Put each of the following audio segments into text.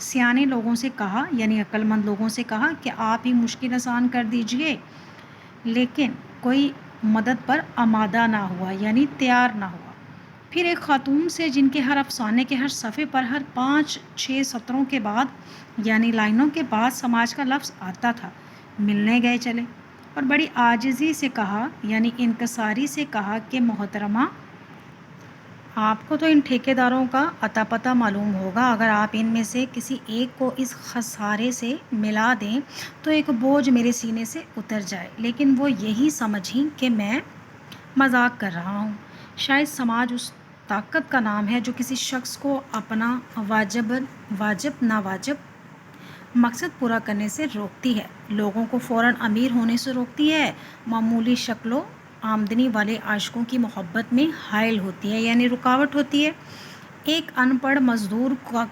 سیانے لوگوں سے کہا یعنی عقل مند لوگوں سے کہا کہ آپ ہی مشکل آسان کر دیجئے، لیکن کوئی مدد پر آمادہ نہ ہوا یعنی تیار نہ ہوا۔ پھر ایک خاتون سے جن کے ہر افسانے کے ہر صفحے پر ہر 5-6 سطروں کے بعد یعنی لائنوں کے بعد سماج کا لفظ آتا تھا، ملنے گئے چلے اور بڑی عاجزی سے کہا یعنی انکساری سے کہا کہ محترمہ، آپ کو تو ان ٹھیکیداروں کا اتا پتہ معلوم ہوگا، اگر آپ ان میں سے کسی ایک کو اس خسارے سے ملا دیں تو ایک بوجھ میرے سینے سے اتر جائے، لیکن وہ یہی سمجھیں کہ میں مذاق کر رہا ہوں۔ شاید سماج اس طاقت کا نام ہے جو کسی شخص کو اپنا واجب ناواجب مقصد پورا کرنے سے روکتی ہے، لوگوں کو فوراً امیر ہونے سے روکتی ہے، معمولی شکل و آمدنی والے عاشقوں کی محبت میں حائل ہوتی ہے یعنی رکاوٹ ہوتی ہے، ایک ان پڑھ مزدور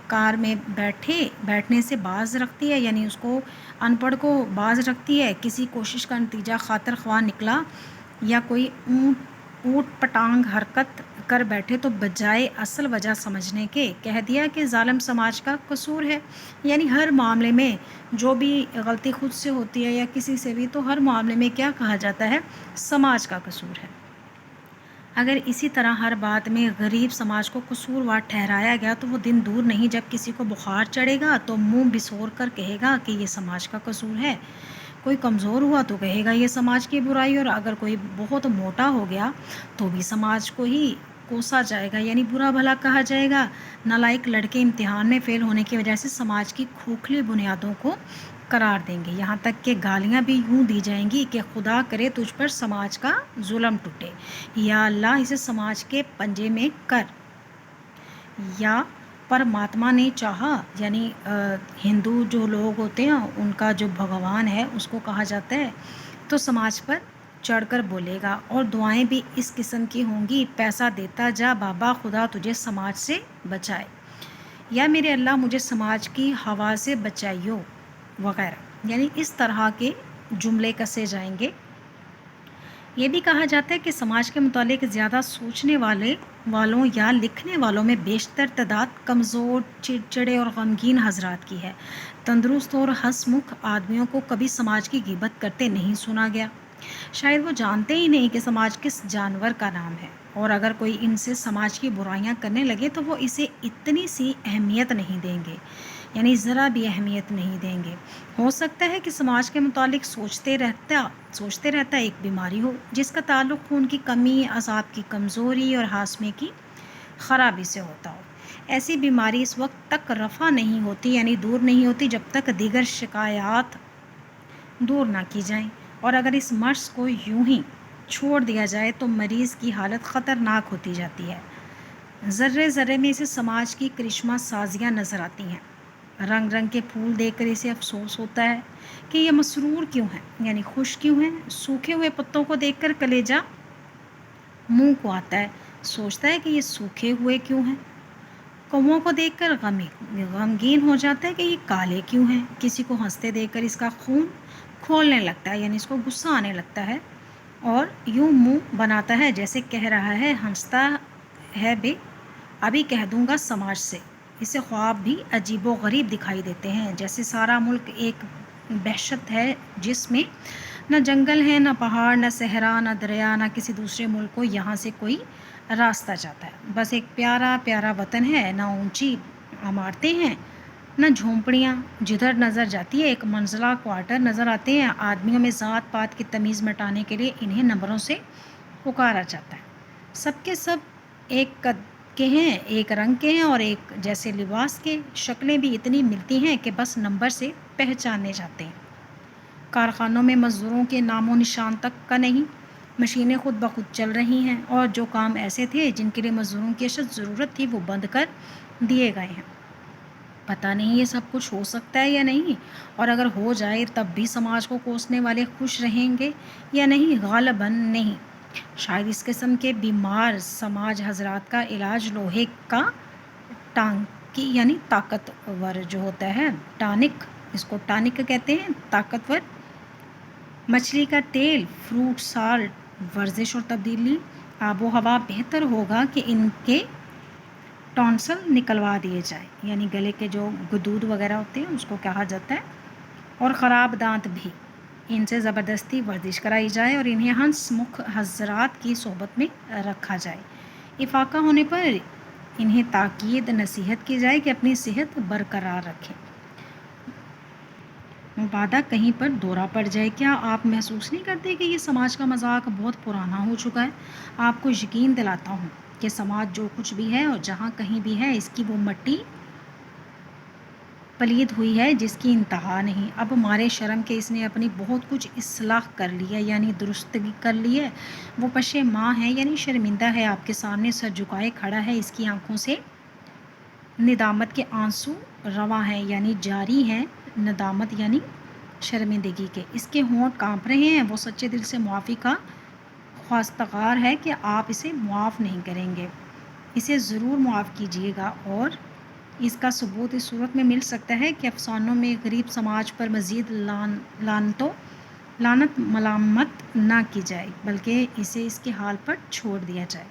کار میں بیٹھنے سے باز رکھتی ہے یعنی اس کو ان پڑھ کو باز رکھتی ہے، کسی کوشش کا نتیجہ خاطر خواہ نکلا یا کوئی اوٹ پٹانگ حرکت کر بیٹھے تو بجائے اصل وجہ سمجھنے کے کہہ دیا کہ ظالم سماج کا قصور ہے، یعنی ہر معاملے میں جو بھی غلطی خود سے ہوتی ہے یا کسی سے بھی، تو ہر معاملے میں کیا کہا جاتا ہے؟ سماج کا قصور ہے۔ اگر اسی طرح ہر بات میں غریب سماج کو قصوروار ٹھہرایا گیا تو وہ دن دور نہیں جب کسی کو بخار چڑھے گا تو منہ بسور کر کہے گا کہ یہ سماج کا قصور ہے، کوئی کمزور ہوا تو کہے گا یہ سماج کی برائی، اور اگر کوئی بہت موٹا ہو گیا تو بھی سماج کو ہی کوسا جائے گا یعنی برا بھلا کہا جائے گا۔ نالائق لڑکے امتحان میں فیل ہونے کی وجہ سے سماج کی کھوکھلی بنیادوں کو قرار دیں گے، یہاں تک کہ گالیاں بھی یوں دی جائیں گی کہ خدا کرے تجھ پر سماج کا ظلم ٹوٹے، یا اللہ اسے سماج کے پنجے میں کر، یا پرماتما نے چاہا یعنی ہندو جو لوگ ہوتے ہیں ان کا جو بھگوان ہے اس کو کہا جاتا ہے، تو سماج پر چڑھ کر بولے گا، اور دعائیں بھی اس قسم کی ہوں گی، پیسہ دیتا جا بابا خدا تجھے سماج سے بچائے، یا میرے اللہ مجھے سماج کی ہوا سے بچائیو وغیرہ، یعنی اس طرح کے جملے کسے جائیں گے۔ یہ بھی کہا جاتا ہے کہ سماج کے متعلق زیادہ سوچنے والوں یا لکھنے والوں میں بیشتر تعداد کمزور، چڑچڑے اور غمگین حضرات کی ہے، تندرست اور ہنس مکھ آدمیوں کو کبھی سماج کی غیبت کرتے نہیں سنا گیا، شاید وہ جانتے ہی نہیں کہ سماج کس جانور کا نام ہے، اور اگر کوئی ان سے سماج کی برائیاں کرنے لگے تو وہ اسے اتنی سی اہمیت نہیں دیں گے یعنی ذرا بھی اہمیت نہیں دیں گے۔ ہو سکتا ہے کہ سماج کے متعلق سوچتے رہتا ایک بیماری ہو جس کا تعلق خون کی کمی، اعصاب کی کمزوری اور ہاضمے کی خرابی سے ہوتا ہو۔ ایسی بیماری اس وقت تک رفع نہیں ہوتی یعنی دور نہیں ہوتی جب تک دیگر شکایات دور نہ کی جائیں، اور اگر اس مرض کو یوں ہی چھوڑ دیا جائے تو مریض کی حالت خطرناک ہوتی جاتی ہے۔ ذرے ذرے میں اسے سماج کی کرشمہ سازیاں نظر آتی ہیں، رنگ رنگ کے پھول دیکھ کر اسے افسوس ہوتا ہے کہ یہ مسرور کیوں ہیں یعنی خوش کیوں ہیں، سوکھے ہوئے پتوں کو دیکھ کر کلیجہ منہ کو آتا ہے، سوچتا ہے کہ یہ سوکھے ہوئے کیوں ہیں، کووں کو دیکھ کر غمگین ہو جاتا ہے کہ یہ کالے کیوں ہیں، کسی کو ہنستے دیکھ کر اس کا خون کھولنے لگتا ہے یعنی اس کو غصہ آنے لگتا ہے، اور یوں منہ بناتا ہے جیسے کہہ رہا ہے ہنستا ہے بے ابھی کہہ دوں گا سماج سے، اسے خواب بھی عجیب و غریب دکھائی دیتے ہیں، جیسے سارا ملک ایک بحشت ہے جس میں نہ جنگل ہے، نہ پہاڑ، نہ صحرا، نہ دریا، نہ کسی دوسرے ملک کو یہاں سے کوئی راستہ جاتا ہے، بس ایک پیارا پیارا وطن ہے، نہ اونچی عمارتیں ہیں نہ جھونپڑیاں، جدھر نظر جاتی ہے ایک منزلہ کوارٹر نظر آتے ہیں، آدمیوں میں ذات پات کی تمیز مٹانے کے لیے انہیں نمبروں سے پکارا جاتا ہے، سب کے سب ایک قد کے ہیں، ایک رنگ کے ہیں اور ایک جیسے لباس کے، شکلیں بھی اتنی ملتی ہیں کہ بس نمبر سے پہچانے جاتے ہیں، کارخانوں میں مزدوروں کے نام و نشان تک کا نہیں، مشینیں خود بخود چل رہی ہیں، اور جو کام ایسے تھے جن کے لیے مزدوروں کی اشد ضرورت تھی وہ بند کر دیے گئے ہیں، پتہ نہیں یہ سب کچھ ہو سکتا ہے یا نہیں، اور اگر ہو جائے تب بھی سماج کو کوسنے والے خوش رہیں گے یا نہیں، غالباً نہیں، شاید اس قسم کے بیمار سماج حضرات کا علاج لوہے کا ٹانکی یعنی طاقتور جو ہوتا ہے ٹانک، اس کو ٹانک کہتے ہیں، طاقتور مچھلی کا تیل، فروٹ سالٹ، ورزش اور تبدیلی آب و ہوا بہتر ہوگا کہ ان کے ٹونسل نکلوا دیے جائیں، یعنی گلے کے جو گدود وغیرہ ہوتے ہیں اس کو کہا جاتا ہے، اور خراب دانت بھی، ان سے زبردستی ورزش کرائی جائے اور انہیں ہنس مکھ حضرات کی صحبت میں رکھا جائے۔ افاقہ ہونے پر انہیں تاکید نصیحت کی جائے کہ اپنی صحت برقرار رکھیں۔ مبادہ کہیں پر دورہ پڑ جائے، کیا آپ محسوس نہیں کرتے کہ یہ سماج کا مذاق بہت پرانا ہو چکا ہے؟ آپ کو یقین دلاتا ہوں کہ سماج جو کچھ بھی ہے اور جہاں کہیں بھی ہے، اس کی وہ مٹی پلید ہوئی ہے جس کی انتہا نہیں۔ اب مارے شرم کہ اس نے اپنی بہت کچھ اصلاح کر لی ہے، یعنی درستگی کر لی ہے، وہ پشیماں ہے، یعنی شرمندہ ہے، آپ کے سامنے سر جھکائے کھڑا ہے، اس کی آنکھوں سے ندامت کے آنسو رواں ہیں، یعنی جاری ہیں، ندامت یعنی شرمندگی کے، اس کے ہونٹ کانپ رہے ہیں، وہ سچے دل سے معافی کا خواستگار ہے کہ آپ اسے معاف نہیں کریں گے، اسے ضرور معاف کیجیے گا، اور اس کا ثبوت اس صورت میں مل سکتا ہے کہ افسانوں میں غریب سماج پر مزید لعنت ملامت نہ کی جائے، بلکہ اسے اس کے حال پر چھوڑ دیا جائے۔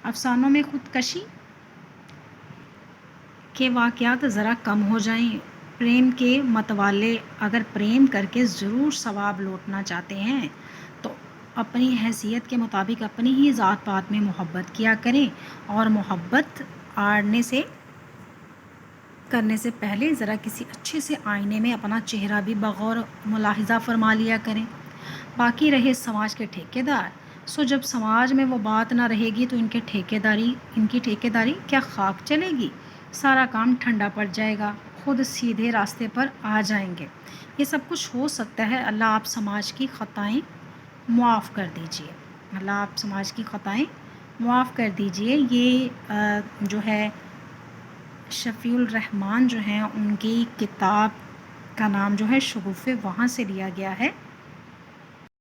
افسانوں میں خودکشی کے واقعات ذرا کم ہو جائیں۔ پریم کے متوالے اگر پریم کر کے ضرور ثواب لوٹنا چاہتے ہیں تو اپنی حیثیت کے مطابق اپنی ہی ذات پات میں محبت کیا کریں، اور محبت کرنے سے پہلے ذرا کسی اچھے سے آئینے میں اپنا چہرہ بھی بغور ملاحظہ فرما لیا کریں۔ باقی رہے سماج کے ٹھیکیدار، سو جب سماج میں وہ بات نہ رہے گی تو ان کی ٹھیکیداری کیا خاک چلے گی؟ سارا کام ٹھنڈا پڑ جائے گا، خود سیدھے راستے پر آ جائیں گے۔ یہ سب کچھ ہو سکتا ہے، اللہ آپ سماج کی خطائیں معاف کر دیجئے، اللہ آپ سماج کی خطائیں معاف کر دیجئے۔ یہ جو ہے شفیع الرحمان جو ہیں ان کی کتاب کا نام جو ہے شگوفے، وہاں سے لیا گیا ہے۔